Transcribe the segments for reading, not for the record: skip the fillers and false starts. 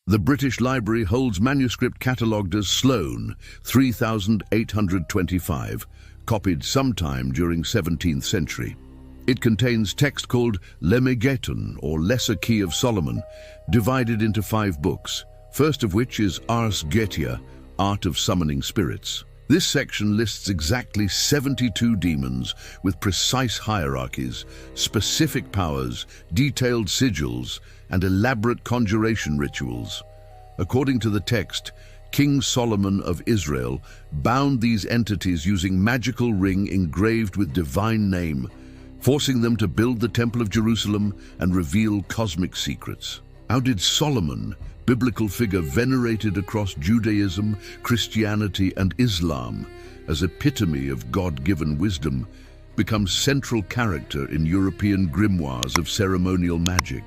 The British Library holds manuscript catalogued as Sloane, 3825, copied sometime during 17th century. It contains text called Lemegeton, or Lesser Key of Solomon, divided into 5 books, first of which is Ars Goetia, Art of Summoning Spirits. This section lists exactly 72 demons with precise hierarchies, specific powers, detailed sigils, and elaborate conjuration rituals. According to the text, King Solomon of Israel bound these entities using magical ring engraved with divine name, forcing them to build the Temple of Jerusalem and reveal cosmic secrets. How did Solomon, biblical figure venerated across Judaism, Christianity, and Islam as epitome of God-given wisdom, become central character in European grimoires of ceremonial magic?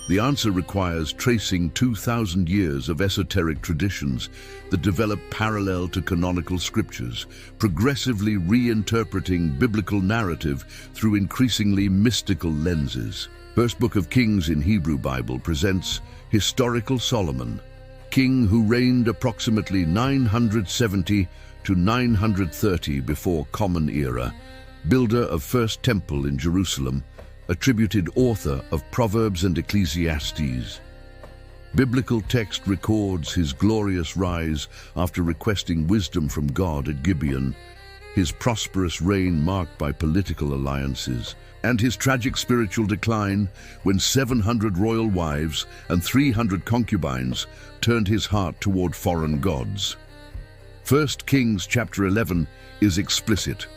The answer requires tracing 2,000 years of esoteric traditions that develop parallel to canonical scriptures, progressively reinterpreting biblical narrative through increasingly mystical lenses. First Book of Kings in Hebrew Bible presents historical Solomon, king who reigned approximately 970 to 930 before Common Era, builder of First Temple in Jerusalem, attributed author of Proverbs and Ecclesiastes. Biblical text records his glorious rise after requesting wisdom from God at Gibeon, his prosperous reign marked by political alliances, and his tragic spiritual decline when 700 royal wives and 300 concubines turned his heart toward foreign gods. 1 Kings chapter 11 is explicit.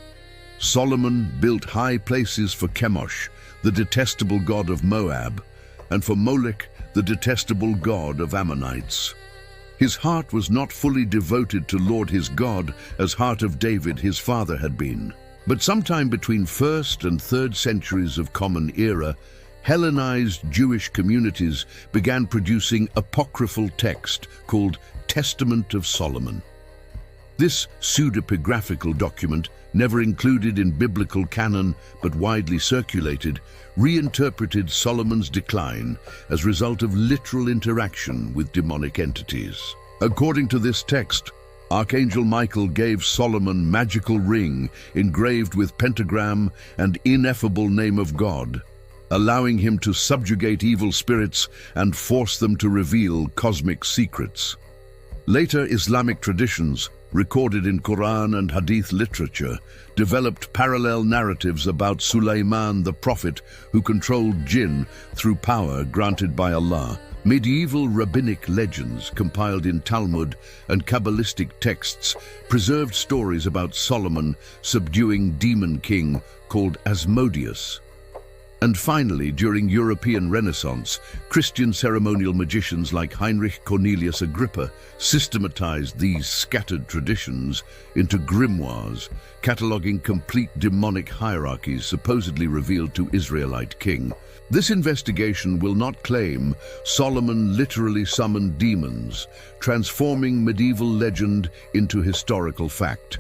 Solomon built high places for Chemosh, the detestable god of Moab, and for Molech, the detestable god of Ammonites. His heart was not fully devoted to Lord his God as heart of David his father had been. But sometime between 1st and 3rd centuries of Common Era, Hellenized Jewish communities began producing apocryphal text called Testament of Solomon. This pseudepigraphical document, never included in biblical canon but widely circulated, reinterpreted Solomon's decline as a result of literal interaction with demonic entities. According to this text, Archangel Michael gave Solomon magical ring engraved with pentagram and ineffable name of God, allowing him to subjugate evil spirits and force them to reveal cosmic secrets. Later Islamic traditions, recorded in Quran and Hadith literature, developed parallel narratives about Sulaiman the prophet who controlled jinn through power granted by Allah. Medieval rabbinic legends compiled in Talmud and Kabbalistic texts preserved stories about Solomon subduing demon king called Asmodeus. And finally, during European Renaissance, Christian ceremonial magicians like Heinrich Cornelius Agrippa systematized these scattered traditions into grimoires, cataloging complete demonic hierarchies supposedly revealed to Israelite king. This investigation will not claim Solomon literally summoned demons, transforming medieval legend into historical fact.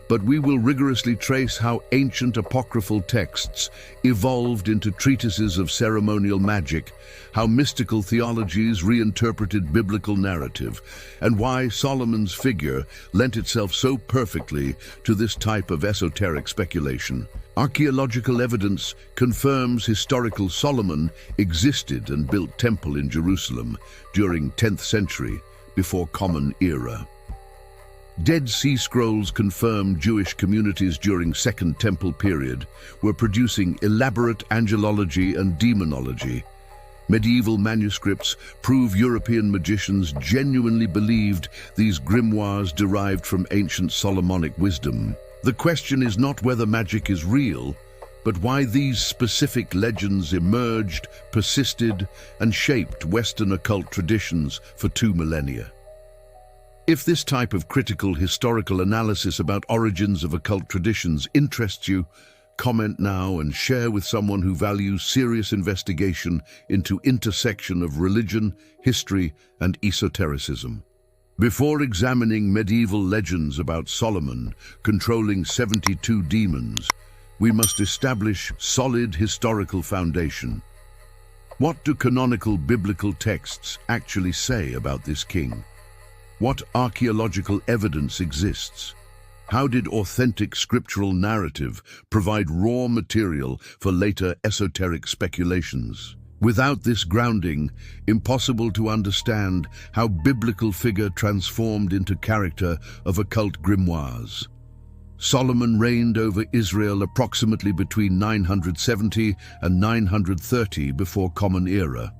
But we will rigorously trace how ancient apocryphal texts evolved into treatises of ceremonial magic, how mystical theologies reinterpreted biblical narrative, and why Solomon's figure lent itself so perfectly to this type of esoteric speculation. Archaeological evidence confirms historical Solomon existed and built temple in Jerusalem during 10th century before Common Era. Dead Sea Scrolls confirm Jewish communities during Second Temple period were producing elaborate angelology and demonology. Medieval manuscripts prove European magicians genuinely believed these grimoires derived from ancient Solomonic wisdom. The question is not whether magic is real, but why these specific legends emerged, persisted, and shaped Western occult traditions for 2 millennia. If this type of critical historical analysis about origins of occult traditions interests you, comment now and share with someone who values serious investigation into intersection of religion, history, and esotericism. Before examining medieval legends about Solomon controlling 72 demons, we must establish solid historical foundation. What do canonical biblical texts actually say about this king? What archaeological evidence exists? How did authentic scriptural narrative provide raw material for later esoteric speculations? Without this grounding, impossible to understand how biblical figure transformed into character of occult grimoires. Solomon reigned over Israel approximately between 970 and 930 before Common Era.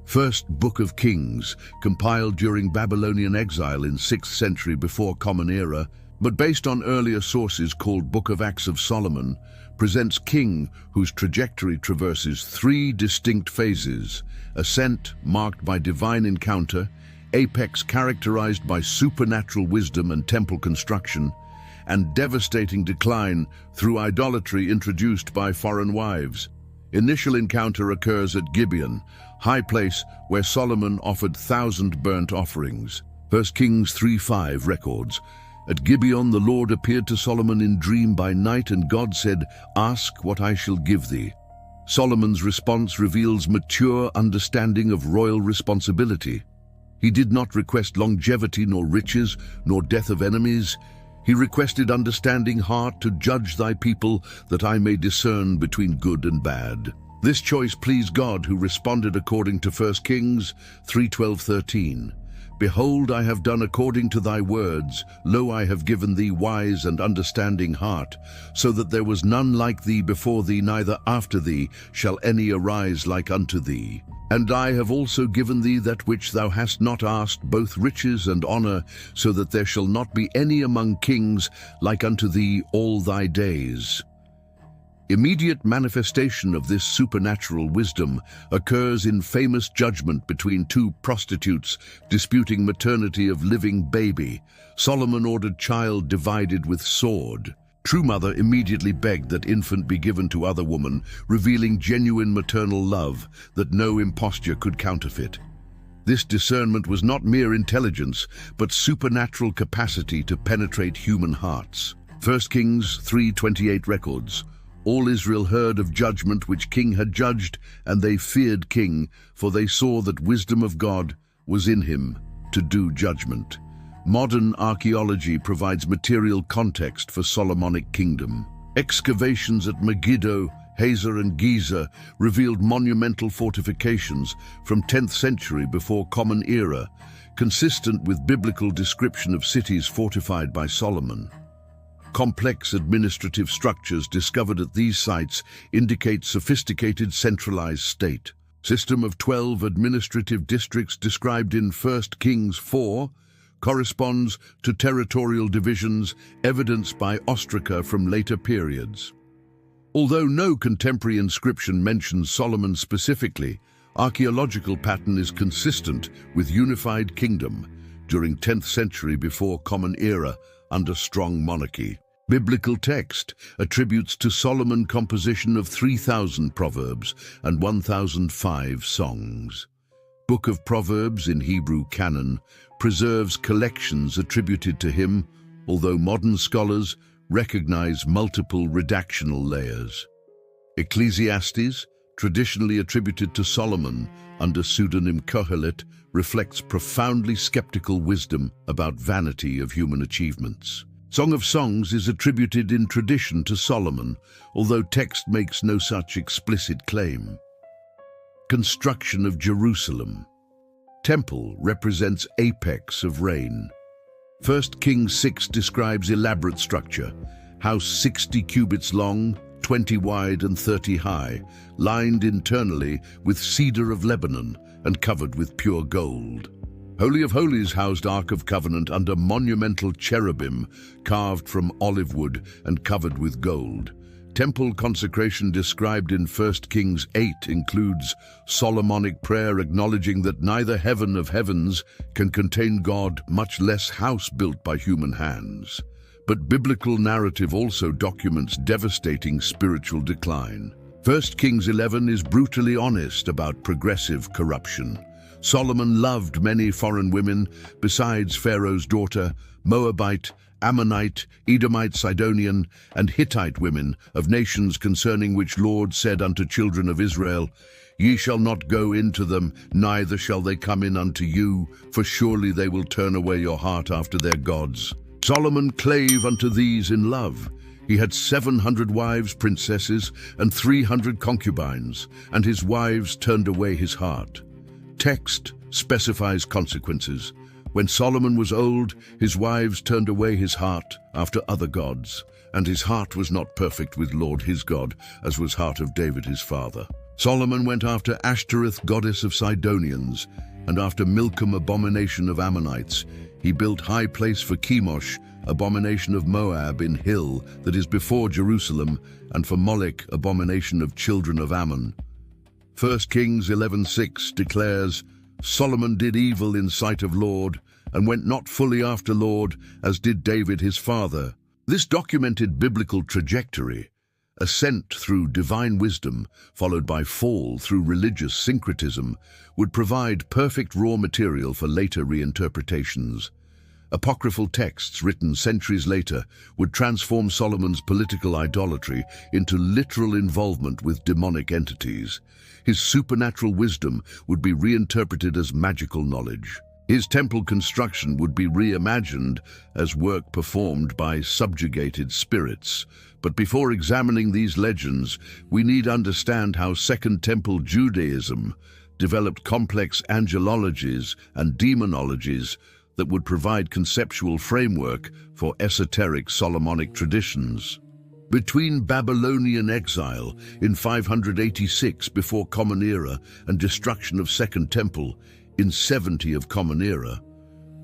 First Book of Kings, compiled during Babylonian exile in 6th century before Common Era, but based on earlier sources called Book of Acts of Solomon, presents king whose trajectory traverses three distinct phases: ascent marked by divine encounter, apex characterized by supernatural wisdom and temple construction, and devastating decline through idolatry introduced by foreign wives. Initial encounter occurs at Gibeon, high place where Solomon offered 1,000 burnt offerings. 1 Kings 3:5 records, "At Gibeon the Lord appeared to Solomon in dream by night, and God said, 'Ask what I shall give thee.'" Solomon's response reveals mature understanding of royal responsibility. He did not request longevity nor riches, nor death of enemies. He requested understanding heart to judge thy people, that I may discern between good and bad. This choice pleased God, who responded according to 1 Kings 3:12-13. "Behold, I have done according to thy words. Lo, I have given thee wise and understanding heart, so that there was none like thee before thee, neither after thee shall any arise like unto thee. And I have also given thee that which thou hast not asked, both riches and honor, so that there shall not be any among kings like unto thee all thy days." Immediate manifestation of this supernatural wisdom occurs in famous judgment between two prostitutes disputing maternity of living baby. Solomon ordered child divided with sword. True mother immediately begged that infant be given to other woman, revealing genuine maternal love that no imposture could counterfeit. This discernment was not mere intelligence, but supernatural capacity to penetrate human hearts. 1 Kings 3:28 records, "All Israel heard of judgment which king had judged, and they feared king, for they saw that wisdom of God was in him to do judgment." Modern archaeology provides material context for Solomonic kingdom. Excavations at Megiddo, Hazor and Giza revealed monumental fortifications from 10th century before Common Era, consistent with biblical description of cities fortified by Solomon. Complex administrative structures discovered at these sites indicate sophisticated centralized state. System of 12 administrative districts described in 1 Kings 4 corresponds to territorial divisions evidenced by ostraca from later periods. Although no contemporary inscription mentions Solomon specifically, archaeological pattern is consistent with unified kingdom during 10th century before Common Era under strong monarchy. Biblical text attributes to Solomon composition of 3,000 proverbs and 1,005 songs. Book of Proverbs in Hebrew canon preserves collections attributed to him, although modern scholars recognize multiple redactional layers. Ecclesiastes, traditionally attributed to Solomon under pseudonym Kohelet, reflects profoundly skeptical wisdom about vanity of human achievements. Song of Songs is attributed in tradition to Solomon, although text makes no such explicit claim. Construction of Jerusalem. Temple represents apex of reign. 1 Kings 6 describes elaborate structure, house 60 cubits long, 20 wide and 30 high, lined internally with cedar of Lebanon and covered with pure gold. Holy of Holies housed Ark of Covenant under monumental cherubim carved from olive wood and covered with gold. Temple consecration described in 1 Kings 8 includes Solomonic prayer acknowledging that neither heaven of heavens can contain God, much less house built by human hands. But biblical narrative also documents devastating spiritual decline. 1 Kings 11 is brutally honest about progressive corruption. Solomon loved many foreign women besides Pharaoh's daughter, Moabite Ammonite, Edomite, Sidonian, and Hittite women of nations concerning which Lord said unto children of Israel, Ye shall not go into them, neither shall they come in unto you, for surely they will turn away your heart after their gods. Solomon clave unto these in love. He had 700 wives, princesses, and 300 concubines, and his wives turned away his heart. Text specifies consequences. When Solomon was old, his wives turned away his heart after other gods, and his heart was not perfect with Lord his God, as was heart of David his father. Solomon went after Ashtoreth, goddess of Sidonians, and after Milcom, abomination of Ammonites. He built high place for Chemosh, abomination of Moab in hill that is before Jerusalem, and for Molech, abomination of children of Ammon. 1 Kings 11:6 declares, Solomon did evil in sight of Lord, and went not fully after Lord, as did David his father. This documented biblical trajectory, ascent through divine wisdom, followed by fall through religious syncretism, would provide perfect raw material for later reinterpretations. Apocryphal texts written centuries later would transform Solomon's political idolatry into literal involvement with demonic entities. His supernatural wisdom would be reinterpreted as magical knowledge. His temple construction would be reimagined as work performed by subjugated spirits. But before examining these legends, we need understand how Second Temple Judaism developed complex angelologies and demonologies that would provide conceptual framework for esoteric Solomonic traditions. Between Babylonian exile in 586 before Common Era and destruction of Second Temple in 70 of Common Era,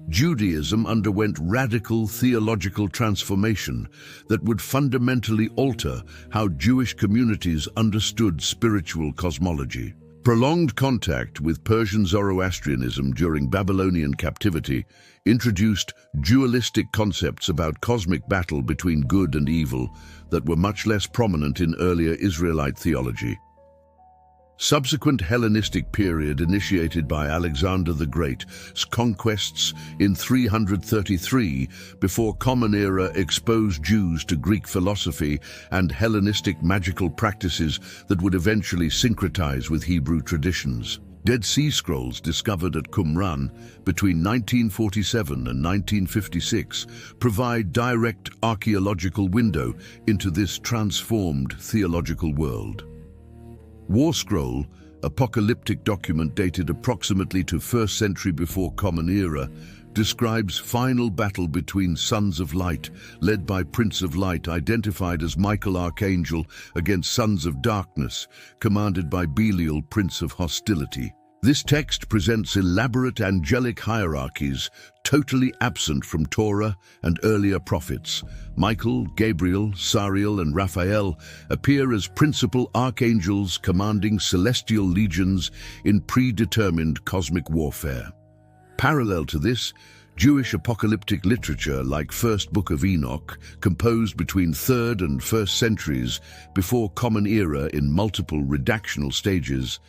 Judaism underwent radical theological transformation that would fundamentally alter how Jewish communities understood spiritual cosmology. Prolonged contact with Persian Zoroastrianism during Babylonian captivity introduced dualistic concepts about cosmic battle between good and evil that were much less prominent in earlier Israelite theology. Subsequent Hellenistic period initiated by Alexander the Great's conquests in 333 before Common Era exposed Jews to Greek philosophy and Hellenistic magical practices that would eventually syncretize with Hebrew traditions. Dead Sea Scrolls discovered at Qumran between 1947 and 1956 provide direct archaeological window into this transformed theological world. War Scroll, apocalyptic document dated approximately to 1st century before Common Era, describes final battle between sons of light, led by Prince of Light, identified as Michael Archangel, against sons of darkness, commanded by Belial, Prince of Hostility. This text presents elaborate angelic hierarchies totally absent from Torah and earlier prophets. Michael, Gabriel, Sariel, and Raphael appear as principal archangels commanding celestial legions in predetermined cosmic warfare. Parallel to this, Jewish apocalyptic literature like First Book of Enoch, composed between 3rd and 1st centuries before Common Era in multiple redactional stages,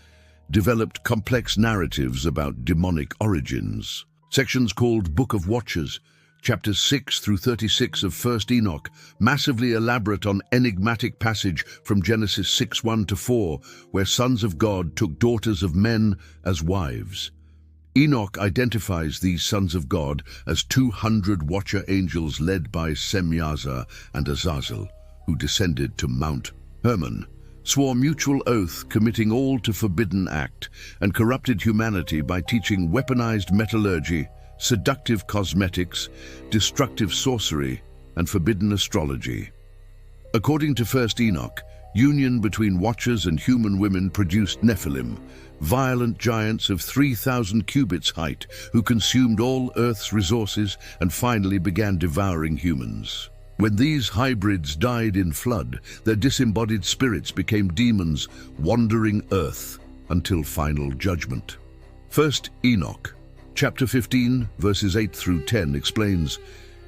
developed complex narratives about demonic origins. Sections called Book of Watchers, chapters 6 through 36 of 1st Enoch, massively elaborate on enigmatic passage from Genesis 6:1-4, where sons of God took daughters of men as wives. Enoch identifies these sons of God as 200 watcher angels led by Semyaza and Azazel, who descended to Mount Hermon, swore mutual oath committing all to forbidden act, and corrupted humanity by teaching weaponized metallurgy, seductive cosmetics, destructive sorcery, and forbidden astrology. According to 1st Enoch, union between watchers and human women produced Nephilim, violent giants of 3,000 cubits height who consumed all Earth's resources and finally began devouring humans. When these hybrids died in flood, their disembodied spirits became demons wandering Earth until final judgment. 1st Enoch, chapter 15, verses 8 through 10 explains,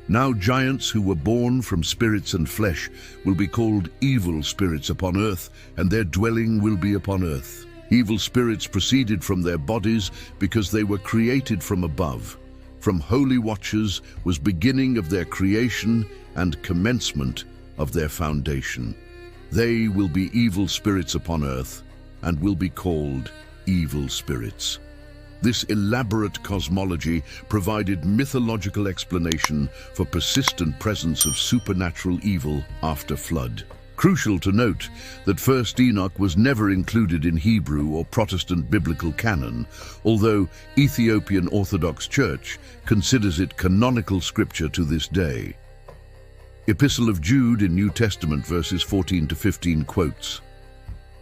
Now giants who were born from spirits and flesh will be called evil spirits upon earth, and their dwelling will be upon earth. Evil spirits proceeded from their bodies because they were created from above. from holy watchers was beginning of their creation and commencement of their foundation. They will be evil spirits upon earth and will be called evil spirits. This elaborate cosmology provided mythological explanation for persistent presence of supernatural evil after flood. Crucial to note that 1st Enoch was never included in Hebrew or Protestant biblical canon, although Ethiopian Orthodox Church considers it canonical scripture to this day. Epistle of Jude in New Testament verses 14 to 15 quotes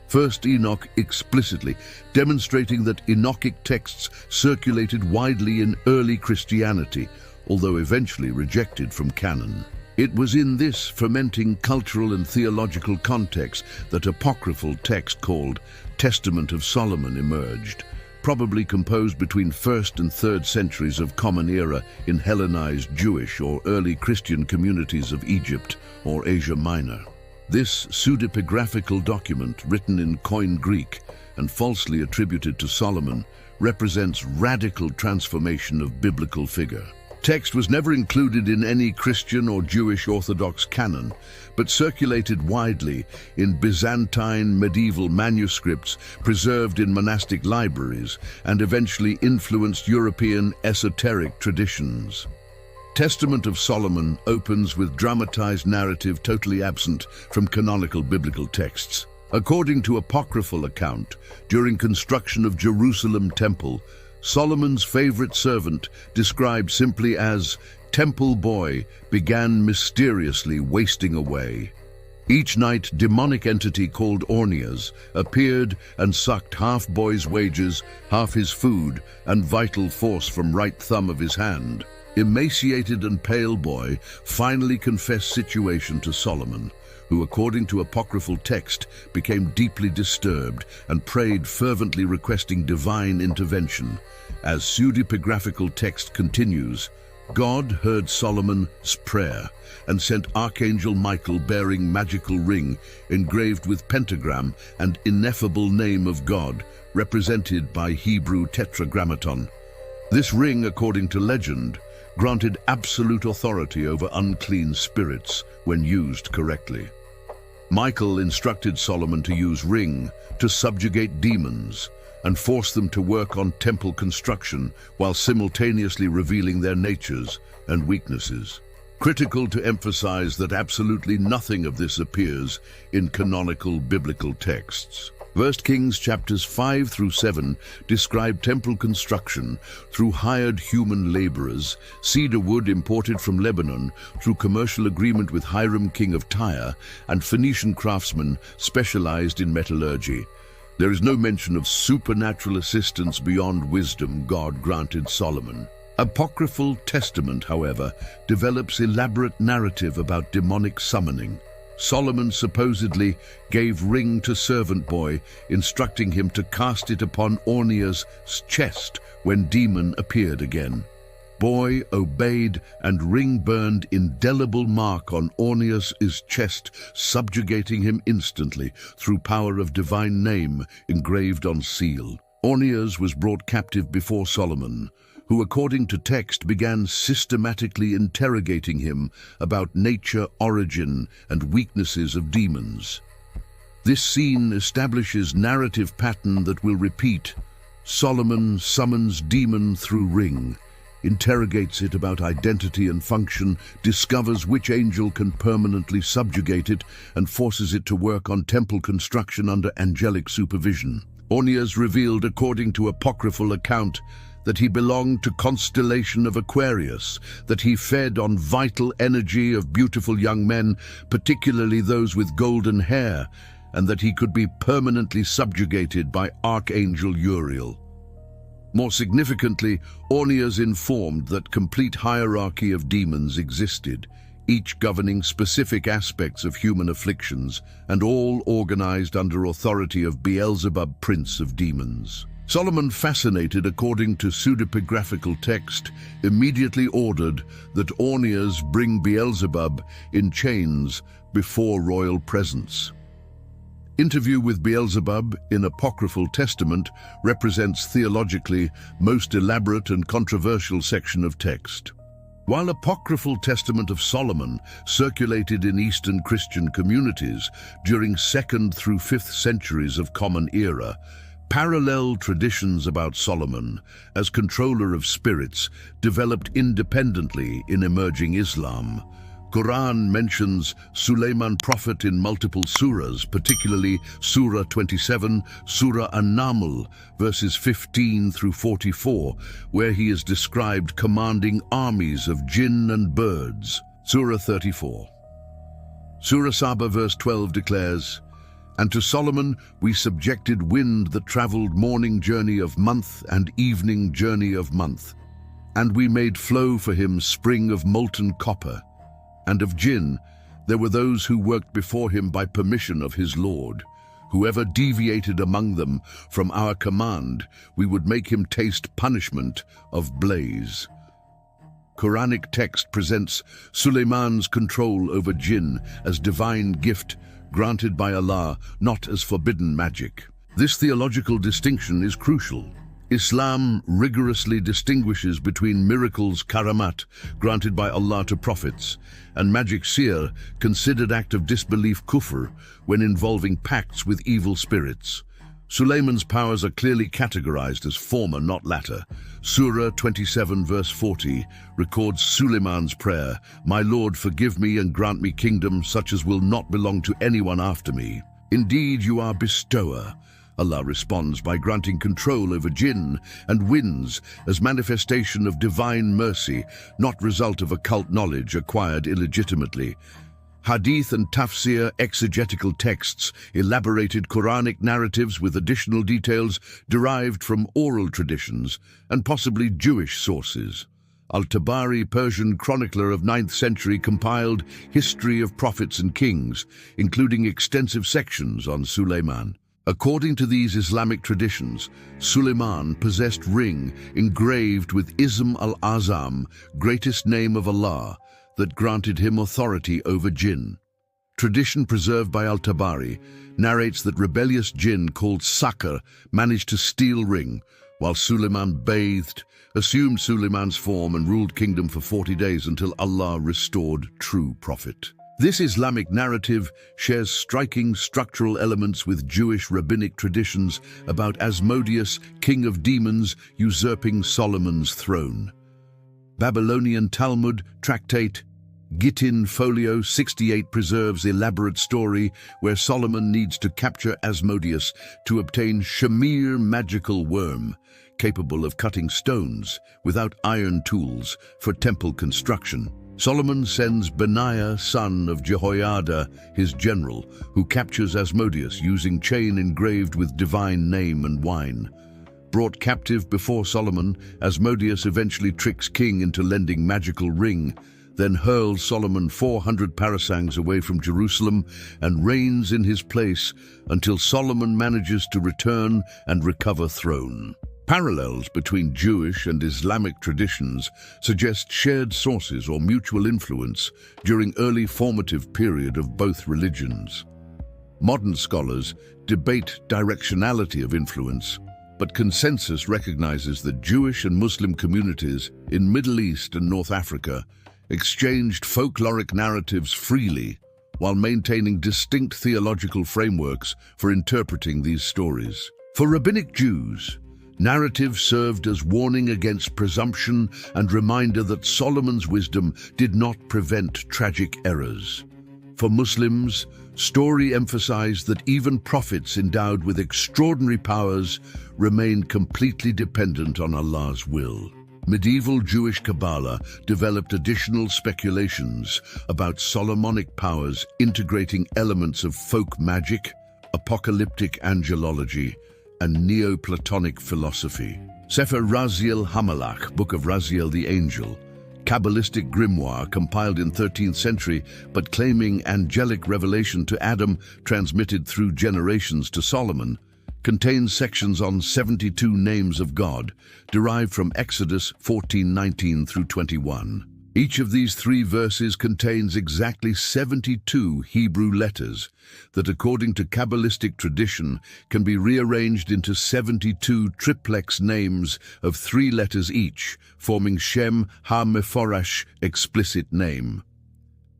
1st Enoch explicitly, demonstrating that Enochic texts circulated widely in early Christianity, although eventually rejected from canon. It was in this fermenting cultural and theological context that apocryphal text called Testament of Solomon emerged, probably composed between 1st and 3rd centuries of Common Era in Hellenized Jewish or early Christian communities of Egypt or Asia Minor. This pseudepigraphical document, written in Koine Greek and falsely attributed to Solomon, represents radical transformation of biblical figure. Text was never included in any Christian or Jewish Orthodox canon, but circulated widely in Byzantine medieval manuscripts preserved in monastic libraries and eventually influenced European esoteric traditions. Testament of Solomon opens with dramatized narrative totally absent from canonical biblical texts. According to apocryphal account, during construction of Jerusalem temple, Solomon's favorite servant, described simply as temple boy, began mysteriously wasting away. Each night, demonic entity called Ornias appeared and sucked half boy's wages, half his food, and vital force from right thumb of his hand. Emaciated and pale boy finally confessed situation to Solomon, who, according to apocryphal text, became deeply disturbed and prayed fervently requesting divine intervention. As pseudepigraphical text continues, God heard Solomon's prayer and sent Archangel Michael bearing magical ring engraved with pentagram and ineffable name of God, represented by Hebrew tetragrammaton. This ring, according to legend, granted absolute authority over unclean spirits when used correctly. Michael instructed Solomon to use ring to subjugate demons and force them to work on temple construction while simultaneously revealing their natures and weaknesses. Critical to emphasize that absolutely nothing of this appears in canonical biblical texts. 1 Kings chapters 5 through 7 describe temple construction through hired human laborers, cedar wood imported from Lebanon through commercial agreement with Hiram king of Tyre, and Phoenician craftsmen specialized in metallurgy. There is no mention of supernatural assistance beyond wisdom God granted Solomon. Apocryphal Testament, however, develops elaborate narrative about demonic summoning. Solomon supposedly gave ring to servant boy, instructing him to cast it upon Ornias' chest when demon appeared again. Boy obeyed, and ring burned indelible mark on Ornias' chest, subjugating him instantly through power of divine name engraved on seal. Ornias was brought captive before Solomon, who, according to text, began systematically interrogating him about nature, origin, and weaknesses of demons. This scene establishes narrative pattern that will repeat. Solomon summons demon through ring, interrogates it about identity and function, discovers which angel can permanently subjugate it, and forces it to work on temple construction under angelic supervision. Ornias revealed, according to apocryphal account, that he belonged to constellation of Aquarius, that he fed on vital energy of beautiful young men, particularly those with golden hair, and that he could be permanently subjugated by Archangel Uriel. More significantly, Ornias informed that complete hierarchy of demons existed, each governing specific aspects of human afflictions, and all organized under authority of Beelzebub, prince of demons. Solomon, fascinated according to pseudepigraphical text, immediately ordered that Ornias bring Beelzebub in chains before royal presence. Interview with Beelzebub in Apocryphal Testament represents theologically most elaborate and controversial section of text. While Apocryphal Testament of Solomon circulated in Eastern Christian communities during 2nd through 5th centuries of Common Era, parallel traditions about Solomon as controller of spirits developed independently in emerging Islam. Quran mentions Suleiman prophet in multiple surahs, particularly Surah 27, Surah An-Naml, verses 15 through 44, where he is described commanding armies of jinn and birds. Surah 34. Surah Saba verse 12 declares, "And to Solomon we subjected wind that travelled morning journey of month and evening journey of month. And we made flow for him spring of molten copper. And of jinn, there were those who worked before him by permission of his Lord. Whoever deviated among them from our command, we would make him taste punishment of blaze." Quranic text presents Suleiman's control over jinn as divine gift granted by Allah, not as forbidden magic. This theological distinction is crucial. Islam rigorously distinguishes between miracles karamat, granted by Allah to prophets, and magic seer, considered act of disbelief kufr, when involving pacts with evil spirits. Suleiman's powers are clearly categorized as former, not latter. Surah 27 verse 40 records Suleiman's prayer, "My Lord, forgive me and grant me kingdom such as will not belong to anyone after me. Indeed, you are bestower." Allah responds by granting control over jinn and winds as manifestation of divine mercy, not result of occult knowledge acquired illegitimately. Hadith and tafsir exegetical texts elaborated Quranic narratives with additional details derived from oral traditions and possibly Jewish sources. Al-Tabari, Persian chronicler of 9th century, compiled History of Prophets and Kings, including extensive sections on Suleiman. According to these Islamic traditions, Suleiman possessed ring engraved with Ism al-Azam, greatest name of Allah, that granted him authority over jinn. Tradition preserved by Al-Tabari narrates that rebellious jinn called Sakr managed to steal ring, while Suleiman bathed, assumed Suleiman's form and ruled kingdom for 40 days until Allah restored true prophet. This Islamic narrative shares striking structural elements with Jewish rabbinic traditions about Asmodeus, king of demons, usurping Solomon's throne. Babylonian Talmud tractate Gittin Folio 68 preserves elaborate story where Solomon needs to capture Asmodeus to obtain Shamir magical worm, capable of cutting stones without iron tools for temple construction. Solomon sends Benaiah, son of Jehoiada, his general, who captures Asmodeus using chain engraved with divine name and wine. Brought captive before Solomon, Asmodeus eventually tricks king into lending magical ring, then hurls Solomon 400 parasangs away from Jerusalem and reigns in his place until Solomon manages to return and recover throne. Parallels between Jewish and Islamic traditions suggest shared sources or mutual influence during early formative period of both religions. Modern scholars debate directionality of influence, but consensus recognizes that Jewish and Muslim communities in Middle East and North Africa exchanged folkloric narratives freely while maintaining distinct theological frameworks for interpreting these stories. For rabbinic Jews, narrative served as warning against presumption and reminder that Solomon's wisdom did not prevent tragic errors. For Muslims, story emphasized that even prophets endowed with extraordinary powers remain completely dependent on Allah's will. Medieval Jewish Kabbalah developed additional speculations about Solomonic powers integrating elements of folk magic, apocalyptic angelology, and Neoplatonic philosophy. Sefer Raziel Hamalach, Book of Raziel the Angel, Kabbalistic grimoire compiled in 13th century but claiming angelic revelation to Adam transmitted through generations to Solomon, contains sections on 72 names of God derived from Exodus 14:19 through 21. Each of these 3 verses contains exactly 72 Hebrew letters that, according to Kabbalistic tradition, can be rearranged into 72 triplex names of 3 letters each, forming Shem HaMeforash, explicit name.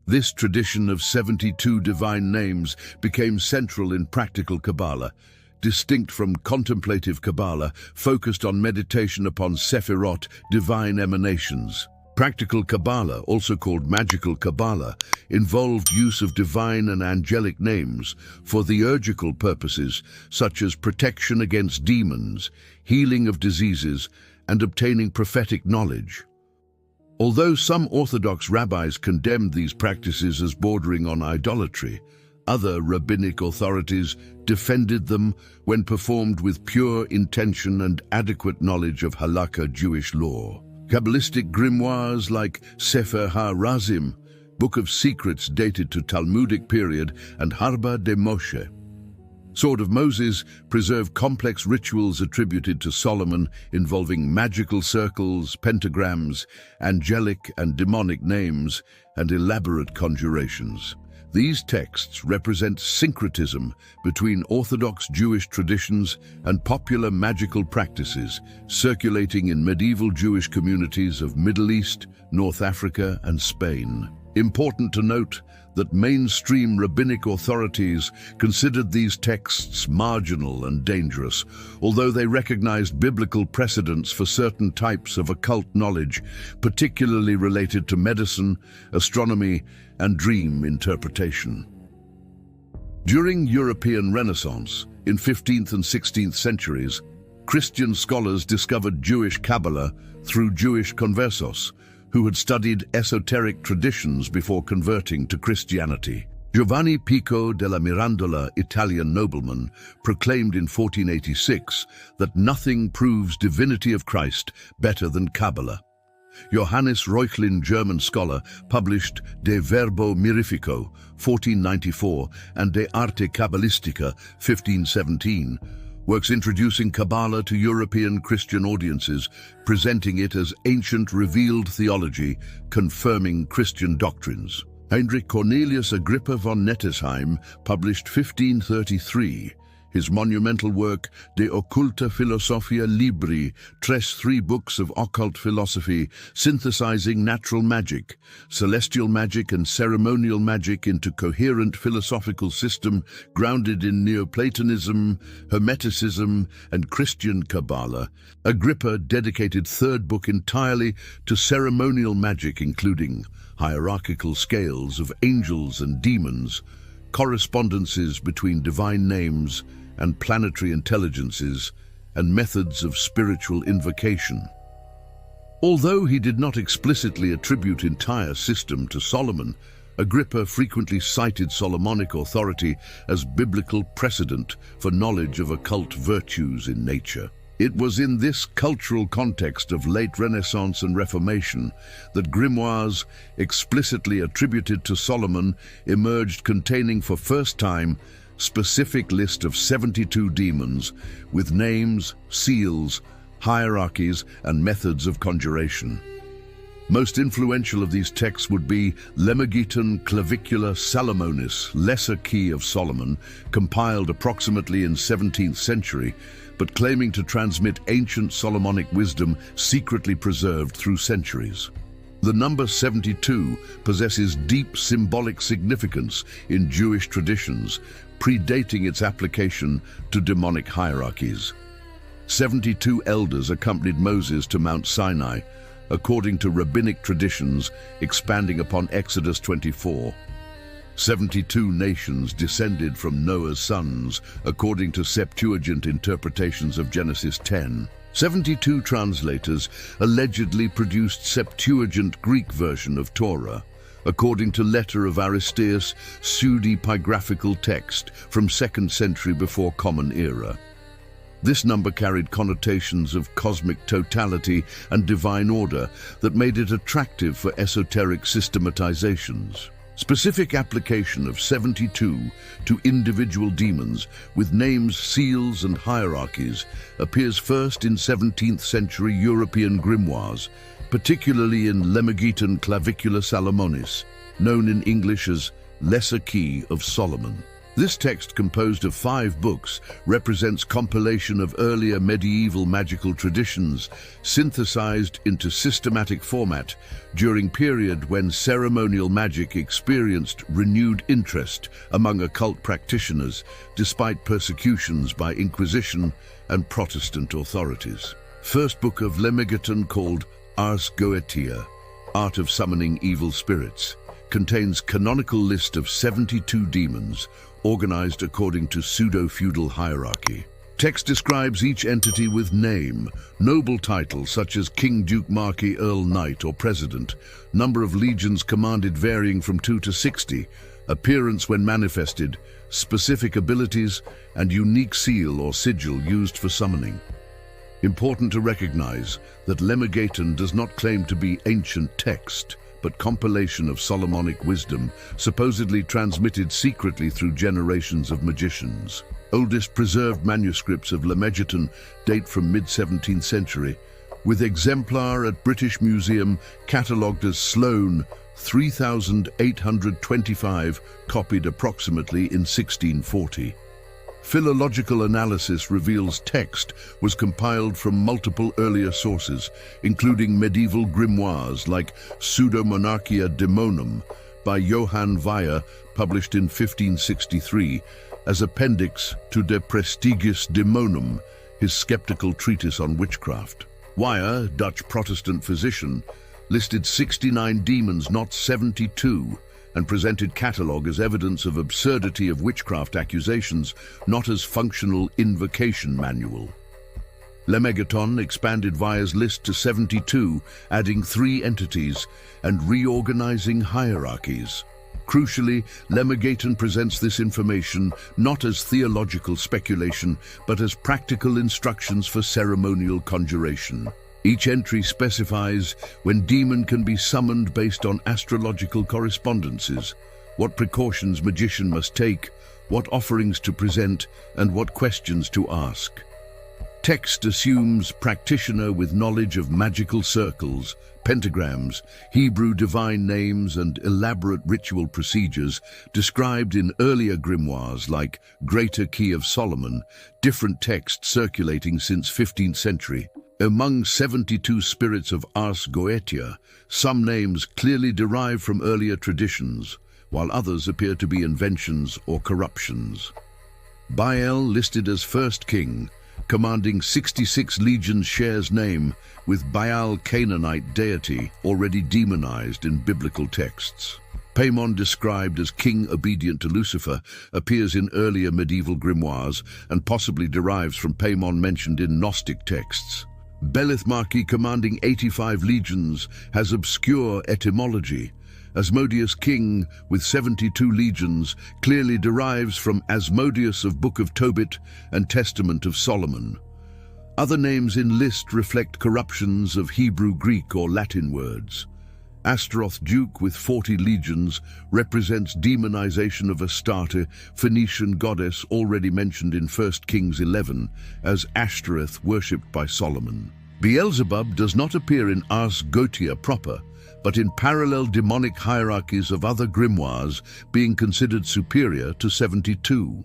This tradition of 72 divine names became central in practical Kabbalah, distinct from contemplative Kabbalah, focused on meditation upon Sephirot, divine emanations. Practical Kabbalah, also called magical Kabbalah, involved use of divine and angelic names for theological purposes such as protection against demons, healing of diseases, and obtaining prophetic knowledge. Although some Orthodox rabbis condemned these practices as bordering on idolatry, other rabbinic authorities defended them when performed with pure intention and adequate knowledge of halakha Jewish law. Kabbalistic grimoires like Sefer HaRazim, Book of Secrets dated to Talmudic period, and Harba de Moshe, Sword of Moses, preserve complex rituals attributed to Solomon involving magical circles, pentagrams, angelic and demonic names, and elaborate conjurations. These texts represent syncretism between Orthodox Jewish traditions and popular magical practices circulating in medieval Jewish communities of Middle East, North Africa, and Spain. Important to note that mainstream rabbinic authorities considered these texts marginal and dangerous, although they recognized biblical precedents for certain types of occult knowledge, particularly related to medicine, astronomy, and dream interpretation. During European Renaissance, in 15th and 16th centuries, Christian scholars discovered Jewish Kabbalah through Jewish conversos, who had studied esoteric traditions before converting to Christianity. Giovanni Pico della Mirandola, Italian nobleman, proclaimed in 1486 that nothing proves divinity of Christ better than Kabbalah. Johannes Reuchlin, German scholar, published De Verbo Mirifico, 1494, and De Arte Kabbalistica, 1517, works introducing Kabbalah to European Christian audiences, presenting it as ancient revealed theology, confirming Christian doctrines. Heinrich Cornelius Agrippa von Nettesheim published 1533, his monumental work De Occulta Philosophia Libri, 3 books of occult philosophy, synthesizing natural magic, celestial magic and ceremonial magic into coherent philosophical system grounded in Neoplatonism, Hermeticism, and Christian Kabbalah. Agrippa dedicated 3rd book entirely to ceremonial magic, including hierarchical scales of angels and demons, correspondences between divine names and planetary intelligences, and methods of spiritual invocation. Although he did not explicitly attribute entire system to Solomon, Agrippa frequently cited Solomonic authority as biblical precedent for knowledge of occult virtues in nature. It was in this cultural context of late Renaissance and Reformation that grimoires explicitly attributed to Solomon emerged, containing for first time specific list of 72 demons with names, seals, hierarchies, and methods of conjuration. Most influential of these texts would be Lemegeton Clavicula Salomonis, Lesser Key of Solomon, compiled approximately in 17th century, but claiming to transmit ancient Solomonic wisdom secretly preserved through centuries. The number 72 possesses deep symbolic significance in Jewish traditions, predating its application to demonic hierarchies. 72 elders accompanied Moses to Mount Sinai, according to rabbinic traditions expanding upon Exodus 24. 72 nations descended from Noah's sons, according to Septuagint interpretations of Genesis 10. 72 translators allegedly produced Septuagint Greek version of Torah, according to letter of Aristeas, pseudepigraphical text from 2nd century before Common Era. This number carried connotations of cosmic totality and divine order that made it attractive for esoteric systematizations. Specific application of 72 to individual demons with names, seals, and hierarchies appears first in 17th century European grimoires, particularly in Lemegeton Clavicula Salomonis, known in English as Lesser Key of Solomon. This text, composed of 5 books, represents compilation of earlier medieval magical traditions synthesized into systematic format during period when ceremonial magic experienced renewed interest among occult practitioners despite persecutions by Inquisition and Protestant authorities. First book of Lemegeton, called Ars Goetia, Art of Summoning Evil Spirits, contains canonical list of 72 demons organized according to pseudo-feudal hierarchy. Text describes each entity with name, noble titles such as King, Duke, Marquis, Earl, Knight, or President, number of legions commanded varying from 2 to 60, appearance when manifested, specific abilities, and unique seal or sigil used for summoning. Important to recognize that Lemegeton does not claim to be ancient text, but compilation of Solomonic wisdom, supposedly transmitted secretly through generations of magicians. Oldest preserved manuscripts of Lemegeton date from mid-17th century, with exemplar at British Museum catalogued as Sloane 3825, copied approximately in 1640. Philological analysis reveals text was compiled from multiple earlier sources, including medieval grimoires like Pseudomonarchia Daemonum by Johann Weyer, published in 1563, as appendix to De Prestigiis Daemonum, his skeptical treatise on witchcraft. Weyer, Dutch Protestant physician, listed 69 demons, not 72, and presented catalogue as evidence of absurdity of witchcraft accusations, not as functional invocation manual. Lemegeton expanded Weyer's list to 72, adding 3 entities and reorganizing hierarchies. Crucially, Lemegeton presents this information not as theological speculation, but as practical instructions for ceremonial conjuration. Each entry specifies when demon can be summoned based on astrological correspondences, what precautions magician must take, what offerings to present, and what questions to ask. Text assumes practitioner with knowledge of magical circles, pentagrams, Hebrew divine names, and elaborate ritual procedures described in earlier grimoires like Greater Key of Solomon, different texts circulating since 15th century. Among 72 spirits of Ars Goetia, some names clearly derive from earlier traditions, while others appear to be inventions or corruptions. Baal, listed as first king, commanding 66 legions, shares name with Baal, Canaanite deity, already demonized in biblical texts. Paimon, described as king obedient to Lucifer, appears in earlier medieval grimoires and possibly derives from Paimon mentioned in Gnostic texts. Belith, Marquis, commanding 85 legions, has obscure etymology. Asmodeus, king with 72 legions, clearly derives from Asmodeus of Book of Tobit and Testament of Solomon. Other names in list reflect corruptions of Hebrew, Greek, or Latin words. Astaroth, duke with 40 legions, represents demonization of Astarte, Phoenician goddess already mentioned in 1 Kings 11 as Ashtoreth, worshipped by Solomon. Beelzebub does not appear in Ars Goetia proper, but in parallel demonic hierarchies of other grimoires, being considered superior to 72.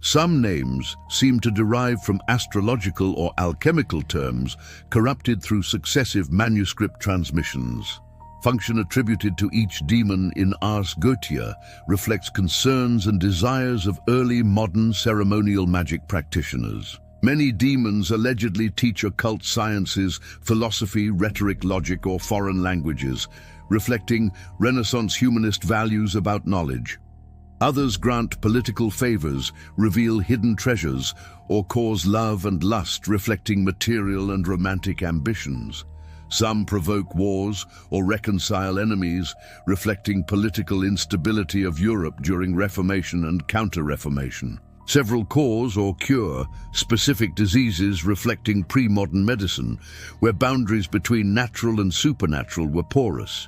Some names seem to derive from astrological or alchemical terms corrupted through successive manuscript transmissions. Function attributed to each demon in Ars Goetia reflects concerns and desires of early modern ceremonial magic practitioners. Many demons allegedly teach occult sciences, philosophy, rhetoric, logic, or foreign languages, reflecting Renaissance humanist values about knowledge. Others grant political favors, reveal hidden treasures, or cause love and lust, reflecting material and romantic ambitions. Some provoke wars or reconcile enemies, reflecting political instability of Europe during Reformation and Counter-Reformation. Several cause or cure specific diseases, reflecting pre-modern medicine, where boundaries between natural and supernatural were porous.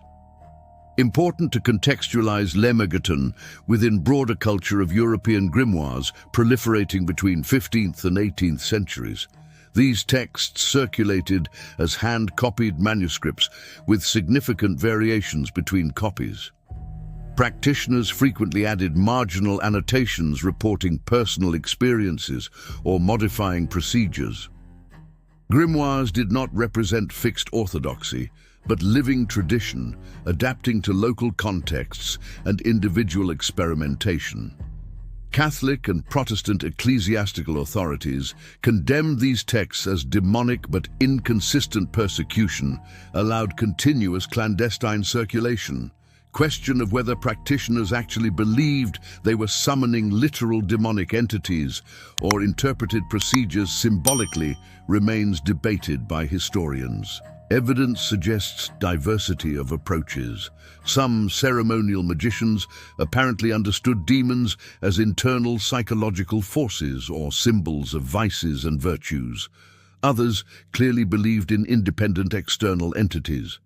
Important to contextualize Lemegeton within broader culture of European grimoires proliferating between 15th and 18th centuries. These texts circulated as hand-copied manuscripts with significant variations between copies. Practitioners frequently added marginal annotations reporting personal experiences or modifying procedures. Grimoires did not represent fixed orthodoxy, but living tradition, adapting to local contexts and individual experimentation. Catholic and Protestant ecclesiastical authorities condemned these texts as demonic but inconsistent persecution, allowed continuous clandestine circulation. Question of whether practitioners actually believed they were summoning literal demonic entities or interpreted procedures symbolically remains debated by historians. Evidence suggests diversity of approaches. Some ceremonial magicians apparently understood demons as internal psychological forces or symbols of vices and virtues. Others clearly believed in independent external entities.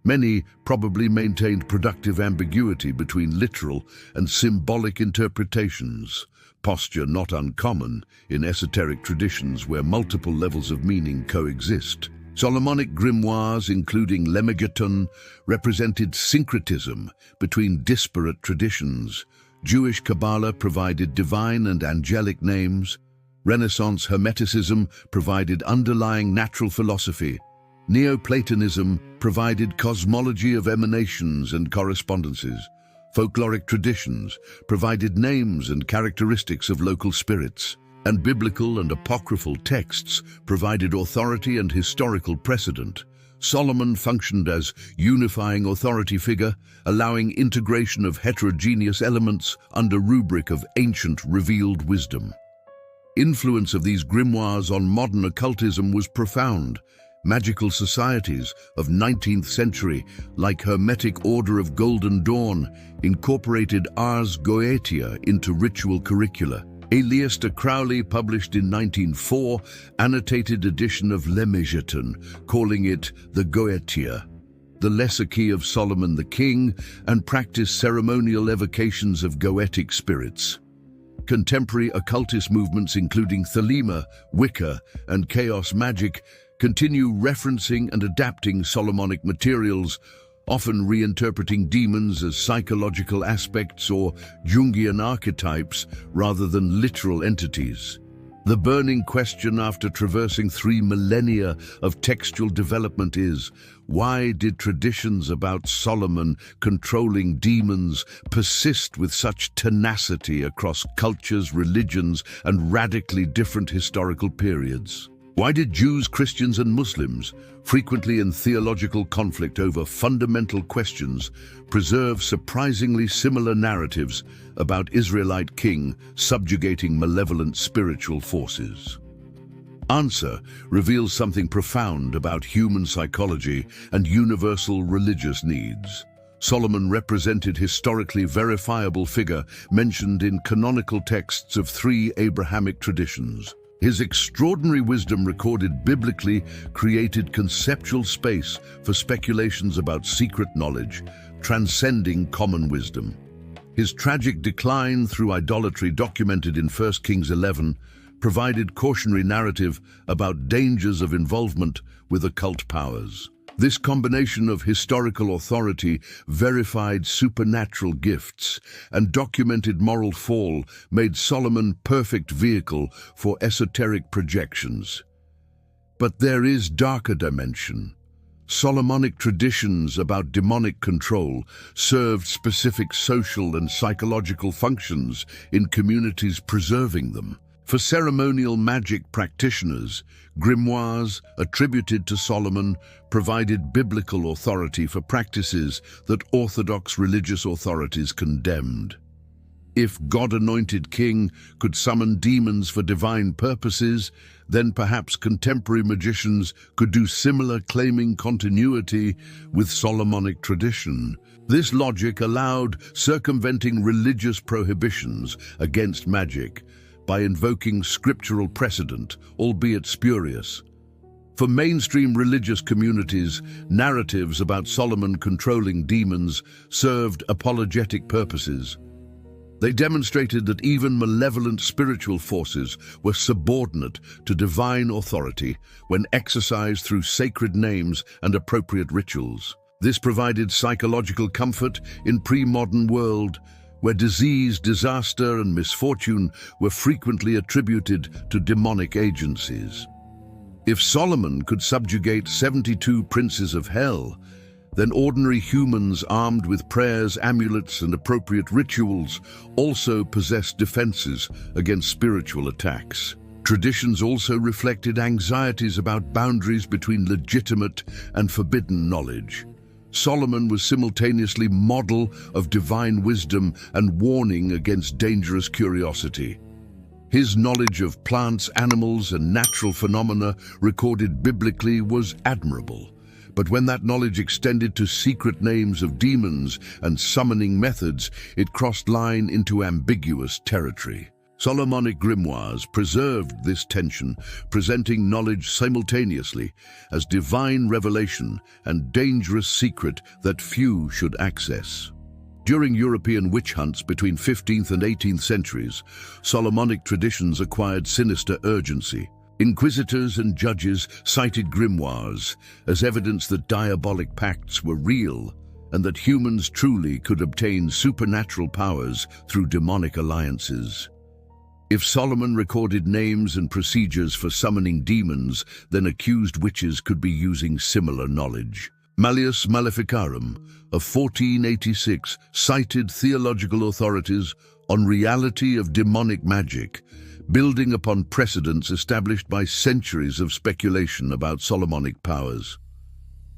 Many probably maintained productive ambiguity between literal and symbolic interpretations, posture not uncommon in esoteric traditions where multiple levels of meaning coexist. Solomonic grimoires, including Lemegeton, represented syncretism between disparate traditions. Jewish Kabbalah provided divine and angelic names. Renaissance Hermeticism provided underlying natural philosophy. Neoplatonism provided cosmology of emanations and correspondences. Folkloric traditions provided names and characteristics of local spirits. And biblical and apocryphal texts provided authority and historical precedent. Solomon functioned as unifying authority figure, allowing integration of heterogeneous elements under rubric of ancient revealed wisdom. Influence of these grimoires on modern occultism was profound. Magical societies of 19th century, like Hermetic Order of Golden Dawn, incorporated Ars Goetia into ritual curricula. Aleister Crowley published in 1904 annotated edition of Lemegeton, calling it the Goetia, the lesser key of Solomon the king, and practiced ceremonial evocations of Goetic spirits. Contemporary occultist movements including Thelema, Wicca, and Chaos Magic continue referencing and adapting Solomonic materials, often reinterpreting demons as psychological aspects or Jungian archetypes rather than literal entities. The burning question after traversing 3 millennia of textual development is, why did traditions about Solomon controlling demons persist with such tenacity across cultures, religions, and radically different historical periods? Why did Jews, Christians, and Muslims, frequently in theological conflict over fundamental questions, preserve surprisingly similar narratives about Israelite king subjugating malevolent spiritual forces? Answer reveals something profound about human psychology and universal religious needs. Solomon represented historically verifiable figure mentioned in canonical texts of 3 Abrahamic traditions. His extraordinary wisdom recorded biblically created conceptual space for speculations about secret knowledge, transcending common wisdom. His tragic decline through idolatry documented in 1 Kings 11 provided cautionary narrative about dangers of involvement with occult powers. This combination of historical authority, verified supernatural gifts, and documented moral fall made Solomon perfect vehicle for esoteric projections. But there is darker dimension. Solomonic traditions about demonic control served specific social and psychological functions in communities preserving them. For ceremonial magic practitioners, grimoires attributed to Solomon provided biblical authority for practices that orthodox religious authorities condemned. If God-anointed king could summon demons for divine purposes, then perhaps contemporary magicians could do similar, claiming continuity with Solomonic tradition. This logic allowed circumventing religious prohibitions against magic by invoking scriptural precedent, albeit spurious. For mainstream religious communities, narratives about Solomon controlling demons served apologetic purposes. They demonstrated that even malevolent spiritual forces were subordinate to divine authority when exercised through sacred names and appropriate rituals. This provided psychological comfort in pre-modern world, where disease, disaster, and misfortune were frequently attributed to demonic agencies. If Solomon could subjugate 72 princes of hell, then ordinary humans armed with prayers, amulets, and appropriate rituals also possessed defenses against spiritual attacks. Traditions also reflected anxieties about boundaries between legitimate and forbidden knowledge. Solomon was simultaneously model of divine wisdom and warning against dangerous curiosity. His knowledge of plants, animals, and natural phenomena recorded biblically was admirable. But when that knowledge extended to secret names of demons and summoning methods, it crossed line into ambiguous territory. Solomonic grimoires preserved this tension, presenting knowledge simultaneously as divine revelation and dangerous secret that few should access. During European witch hunts between 15th and 18th centuries, Solomonic traditions acquired sinister urgency. Inquisitors and judges cited grimoires as evidence that diabolic pacts were real and that humans truly could obtain supernatural powers through demonic alliances. If Solomon recorded names and procedures for summoning demons, then accused witches could be using similar knowledge. Malleus Maleficarum of 1486 cited theological authorities on reality of demonic magic, building upon precedents established by centuries of speculation about Solomonic powers.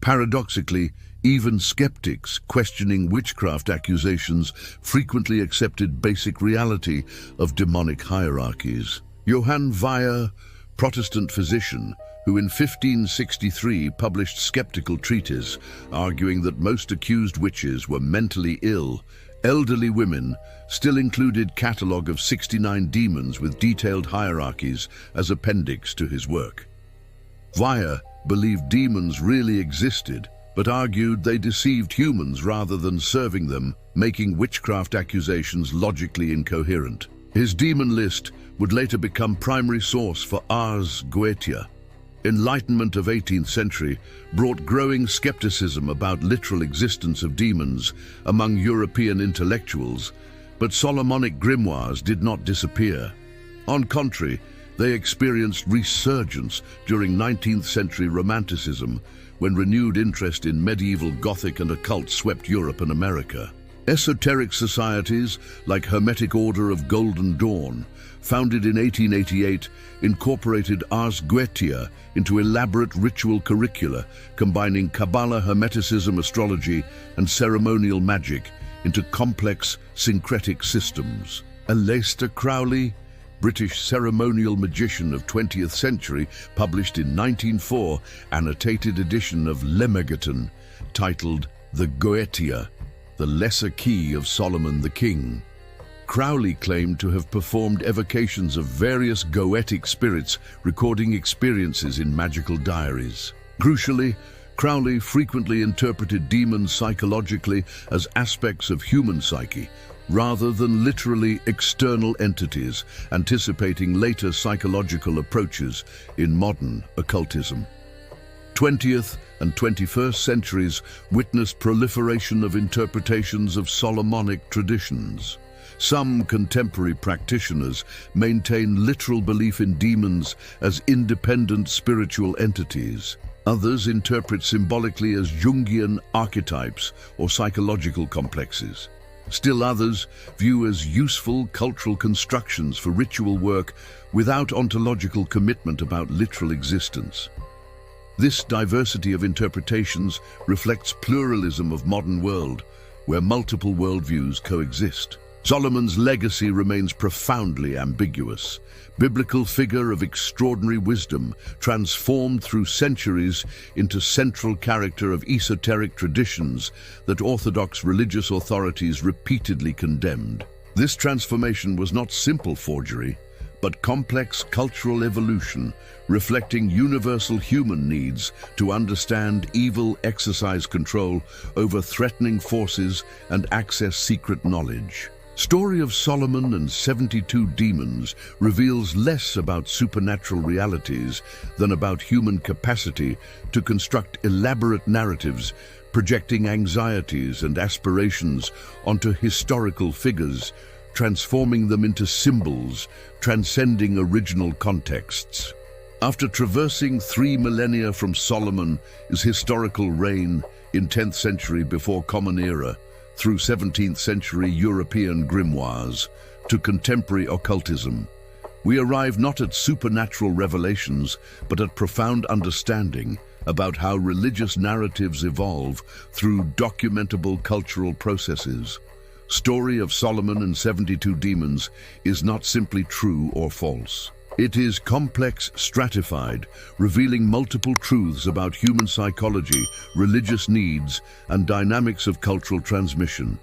Paradoxically, even skeptics questioning witchcraft accusations frequently accepted basic reality of demonic hierarchies. Johann Weyer, Protestant physician, who in 1563 published skeptical treatise arguing that most accused witches were mentally ill, elderly women, still included catalogue of 69 demons with detailed hierarchies as appendix to his work. Weyer believed demons really existed, but argued they deceived humans rather than serving them, making witchcraft accusations logically incoherent. His demon list would later become primary source for Ars Goetia. Enlightenment of 18th century brought growing skepticism about literal existence of demons among European intellectuals, but Solomonic grimoires did not disappear. On contrary, they experienced resurgence during 19th century Romanticism, when renewed interest in medieval Gothic and occult swept Europe and America. Esoteric societies, like Hermetic Order of Golden Dawn, founded in 1888, incorporated Ars Goetia into elaborate ritual curricula, combining Kabbalah, Hermeticism, astrology, and ceremonial magic into complex syncretic systems. Aleister Crowley, British ceremonial magician of 20th century, published in 1904 annotated edition of Lemegeton titled The Goetia, the Lesser Key of Solomon the King. Crowley claimed to have performed evocations of various Goetic spirits, recording experiences in magical diaries. Crucially, Crowley frequently interpreted demons psychologically as aspects of human psyche, rather than literally external entities, anticipating later psychological approaches in modern occultism. 20th and 21st centuries witnessed proliferation of interpretations of Solomonic traditions. Some contemporary practitioners maintain literal belief in demons as independent spiritual entities. Others interpret symbolically as Jungian archetypes or psychological complexes. Still others view as useful cultural constructions for ritual work without ontological commitment about literal existence. This diversity of interpretations reflects pluralism of modern world, where multiple worldviews coexist. Solomon's legacy remains profoundly ambiguous. Biblical figure of extraordinary wisdom, transformed through centuries into central character of esoteric traditions that orthodox religious authorities repeatedly condemned. This transformation was not simple forgery, but complex cultural evolution, reflecting universal human needs to understand evil, exercise control over threatening forces, and access secret knowledge. Story of Solomon and 72 Demons reveals less about supernatural realities than about human capacity to construct elaborate narratives, projecting anxieties and aspirations onto historical figures, transforming them into symbols, transcending original contexts. After traversing 3 millennia from Solomon's historical reign in 10th century before Common Era, through 17th century European grimoires to contemporary occultism, we arrive not at supernatural revelations, but at profound understanding about how religious narratives evolve through documentable cultural processes. Story of Solomon and 72 Demons is not simply true or false. It is complex, stratified, revealing multiple truths about human psychology, religious needs, and dynamics of cultural transmission.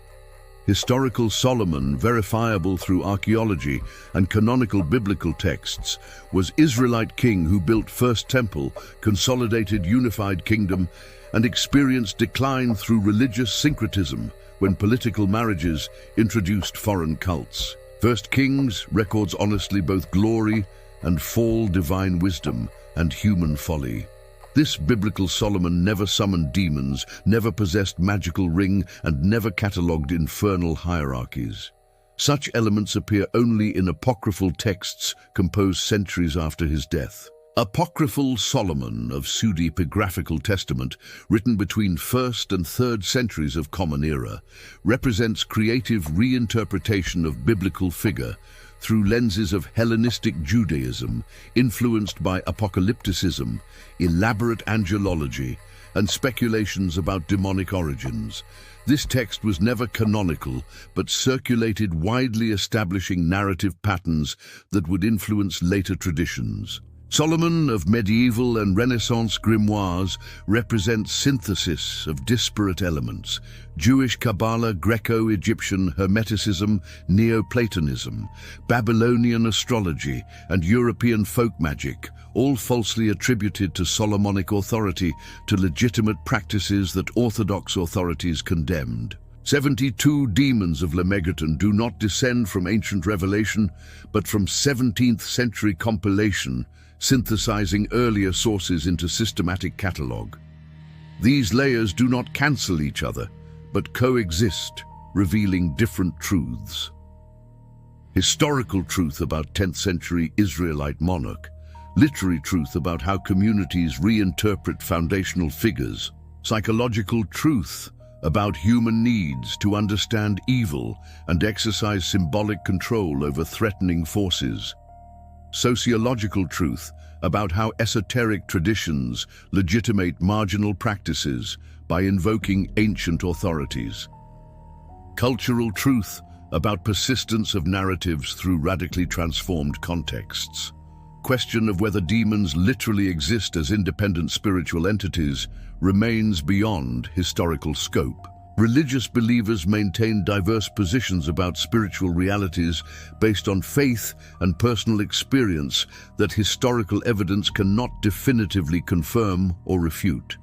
Historical Solomon, verifiable through archaeology and canonical biblical texts, was Israelite king who built First Temple, consolidated unified kingdom, and experienced decline through religious syncretism when political marriages introduced foreign cults. First Kings records honestly both glory and fall, divine wisdom, and human folly. This biblical Solomon never summoned demons, never possessed magical ring, and never catalogued infernal hierarchies. Such elements appear only in apocryphal texts composed centuries after his death. Apocryphal Solomon of pseudepigraphical testament, written between 1st and 3rd centuries of Common Era, represents creative reinterpretation of biblical figure through lenses of Hellenistic Judaism, influenced by apocalypticism, elaborate angelology, and speculations about demonic origins. This text was never canonical, but circulated widely, establishing narrative patterns that would influence later traditions. Solomon of medieval and Renaissance grimoires represents synthesis of disparate elements: Jewish Kabbalah, Greco-Egyptian Hermeticism, Neoplatonism, Babylonian astrology, and European folk magic, all falsely attributed to Solomonic authority, to legitimate practices that Orthodox authorities condemned. 72 Demons of Lemegeton do not descend from ancient revelation, but from 17th century compilation, synthesizing earlier sources into systematic catalogue. These layers do not cancel each other, but coexist, revealing different truths. Historical truth about 10th century Israelite monarch, literary truth about how communities reinterpret foundational figures, psychological truth about human needs to understand evil and exercise symbolic control over threatening forces, sociological truth about how esoteric traditions legitimate marginal practices by invoking ancient authorities, cultural truth about persistence of narratives through radically transformed contexts. Question of whether demons literally exist as independent spiritual entities remains beyond historical scope. Religious believers maintain diverse positions about spiritual realities based on faith and personal experience that historical evidence cannot definitively confirm or refute.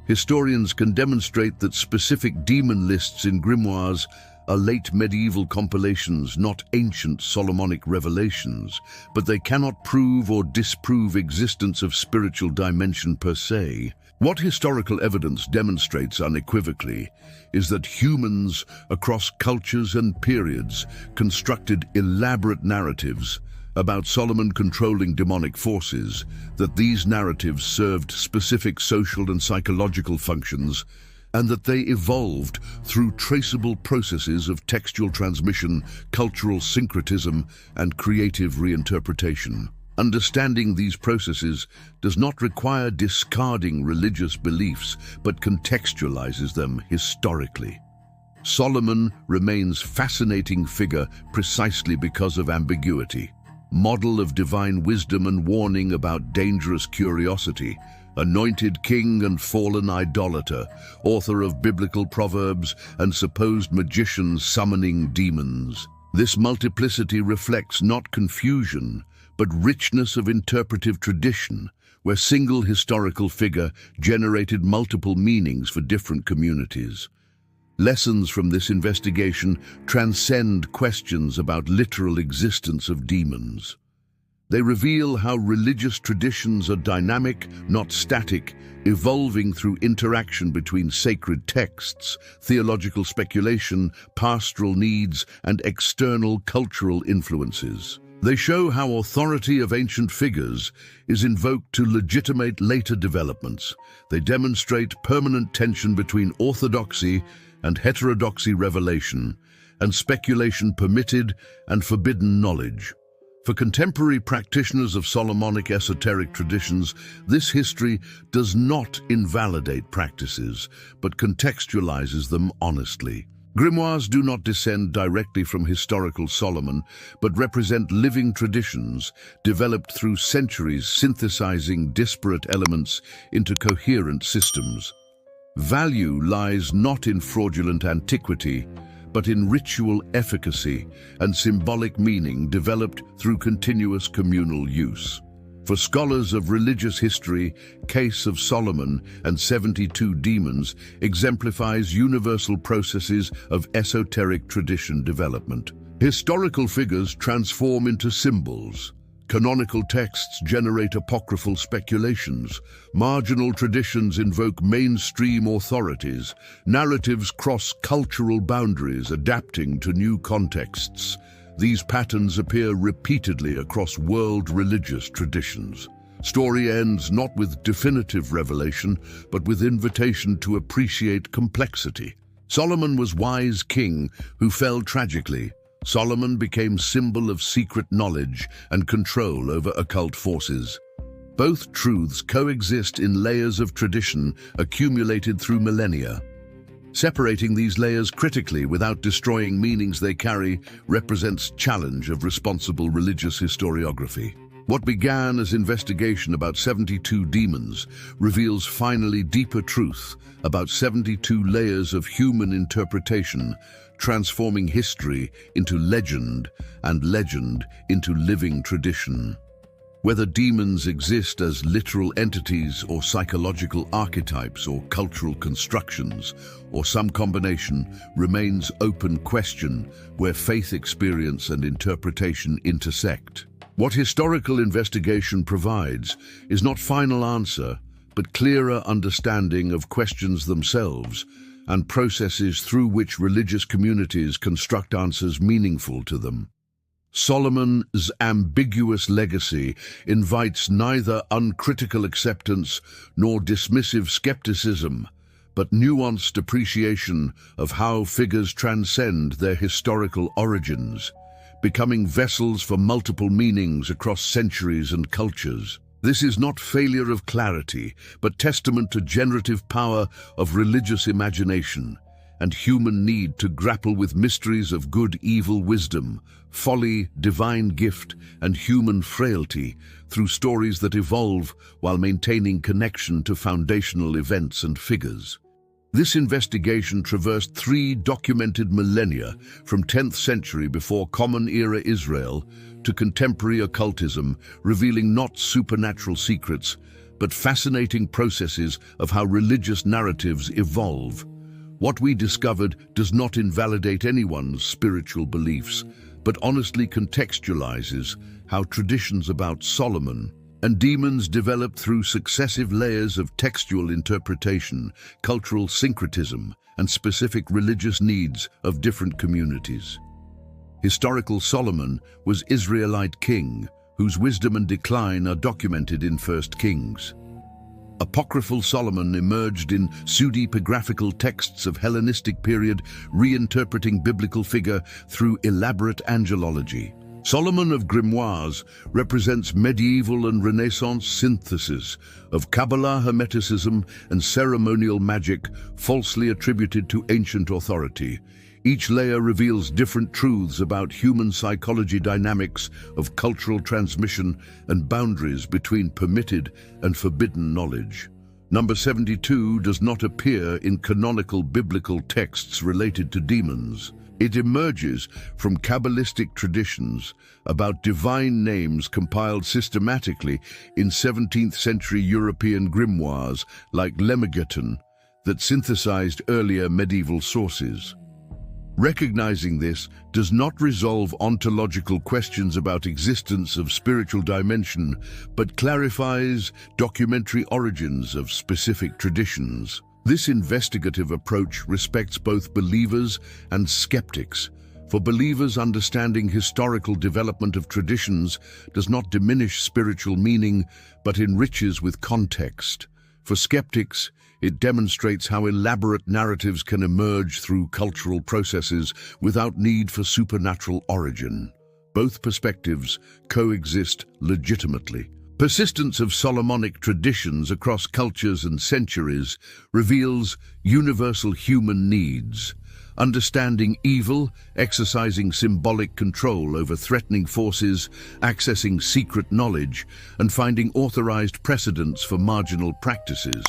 Historians can demonstrate that specific demon lists in grimoires are late medieval compilations, not ancient Solomonic revelations, but they cannot prove or disprove existence of spiritual dimension per se. What historical evidence demonstrates unequivocally is that humans across cultures and periods constructed elaborate narratives about Solomon controlling demonic forces, that these narratives served specific social and psychological functions, and that they evolved through traceable processes of textual transmission, cultural syncretism, and creative reinterpretation. Understanding these processes does not require discarding religious beliefs, but contextualizes them historically. Solomon remains a fascinating figure precisely because of ambiguity. Model of divine wisdom and warning about dangerous curiosity, anointed king and fallen idolater, author of biblical proverbs and supposed magician summoning demons. This multiplicity reflects not confusion, but richness of interpretive tradition, where single historical figure generated multiple meanings for different communities. Lessons from this investigation transcend questions about literal existence of demons. They reveal how religious traditions are dynamic, not static, evolving through interaction between sacred texts, theological speculation, pastoral needs, and external cultural influences. They show how authority of ancient figures is invoked to legitimate later developments. They demonstrate permanent tension between orthodoxy and heterodoxy revelation, and speculation permitted and forbidden knowledge. For contemporary practitioners of Solomonic esoteric traditions, this history does not invalidate practices, but contextualizes them honestly. Grimoires do not descend directly from historical Solomon, but represent living traditions developed through centuries, synthesizing disparate elements into coherent systems. Value lies not in fraudulent antiquity, but in ritual efficacy and symbolic meaning developed through continuous communal use. For scholars of religious history, Case of Solomon and 72 Demons exemplifies universal processes of esoteric tradition development. Historical figures transform into symbols. Canonical texts generate apocryphal speculations. Marginal traditions invoke mainstream authorities. Narratives cross cultural boundaries, adapting to new contexts. These patterns appear repeatedly across world religious traditions. Story ends not with definitive revelation, but with invitation to appreciate complexity. Solomon was wise king who fell tragically. Solomon became symbol of secret knowledge and control over occult forces. Both truths coexist in layers of tradition accumulated through millennia. Separating these layers critically without destroying meanings they carry represents challenge of responsible religious historiography. What began as investigation about 72 demons reveals finally deeper truth about 72 layers of human interpretation, transforming history into legend and legend into living tradition. Whether demons exist as literal entities or psychological archetypes or cultural constructions, or some combination, remains open question where faith experience and interpretation intersect. What historical investigation provides is not final answer, but clearer understanding of questions themselves and processes through which religious communities construct answers meaningful to them. Solomon's ambiguous legacy invites neither uncritical acceptance nor dismissive skepticism, but nuanced appreciation of how figures transcend their historical origins, becoming vessels for multiple meanings across centuries and cultures. This is not failure of clarity, but testament to generative power of religious imagination and human need to grapple with mysteries of good-evil wisdom, folly, divine gift, and human frailty through stories that evolve while maintaining connection to foundational events and figures. This investigation traversed 3 documented millennia, from 10th century before Common Era Israel to contemporary occultism, revealing not supernatural secrets, but fascinating processes of how religious narratives evolve. What we discovered does not invalidate anyone's spiritual beliefs, but honestly contextualizes how traditions about Solomon and demons developed through successive layers of textual interpretation, cultural syncretism, and specific religious needs of different communities. Historical Solomon was Israelite king, whose wisdom and decline are documented in 1 Kings. Apocryphal Solomon emerged in pseudepigraphical texts of Hellenistic period, reinterpreting biblical figure through elaborate angelology. Solomon of Grimoires represents medieval and Renaissance synthesis of Kabbalah hermeticism and ceremonial magic falsely attributed to ancient authority. Each layer reveals different truths about human psychology dynamics of cultural transmission and boundaries between permitted and forbidden knowledge. Number 72 does not appear in canonical biblical texts related to demons. It emerges from Kabbalistic traditions about divine names compiled systematically in 17th century European grimoires like Lemegeton. that synthesized earlier medieval sources. Recognizing this does not resolve ontological questions about existence of spiritual dimension, but clarifies documentary origins of specific traditions. This investigative approach respects both believers and skeptics. For believers, understanding historical development of traditions does not diminish spiritual meaning, but enriches with context. For skeptics, it demonstrates how elaborate narratives can emerge through cultural processes without need for supernatural origin. Both perspectives coexist legitimately. Persistence of Solomonic traditions across cultures and centuries reveals universal human needs. Understanding evil, exercising symbolic control over threatening forces, accessing secret knowledge, and finding authorized precedents for marginal practices.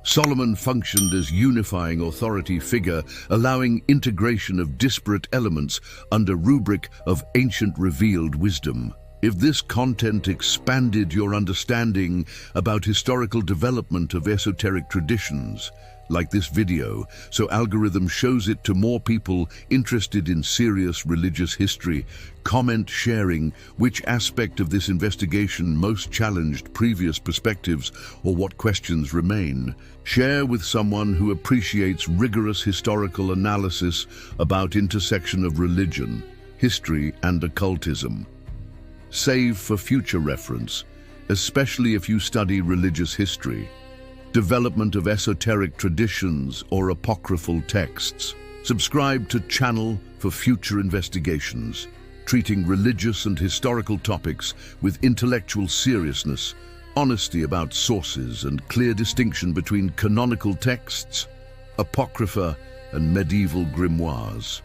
Solomon functioned as unifying authority figure, allowing integration of disparate elements under rubric of ancient revealed wisdom. If this content expanded your understanding about historical development of esoteric traditions, like this video, so algorithm shows it to more people interested in serious religious history, comment sharing which aspect of this investigation most challenged previous perspectives or what questions remain. Share with someone who appreciates rigorous historical analysis about intersection of religion, history, and occultism. Save for future reference, especially if you study religious history, development of esoteric traditions or apocryphal texts. Subscribe to channel for future investigations, treating religious and historical topics with intellectual seriousness, honesty about sources, and clear distinction between canonical texts, apocrypha, and medieval grimoires.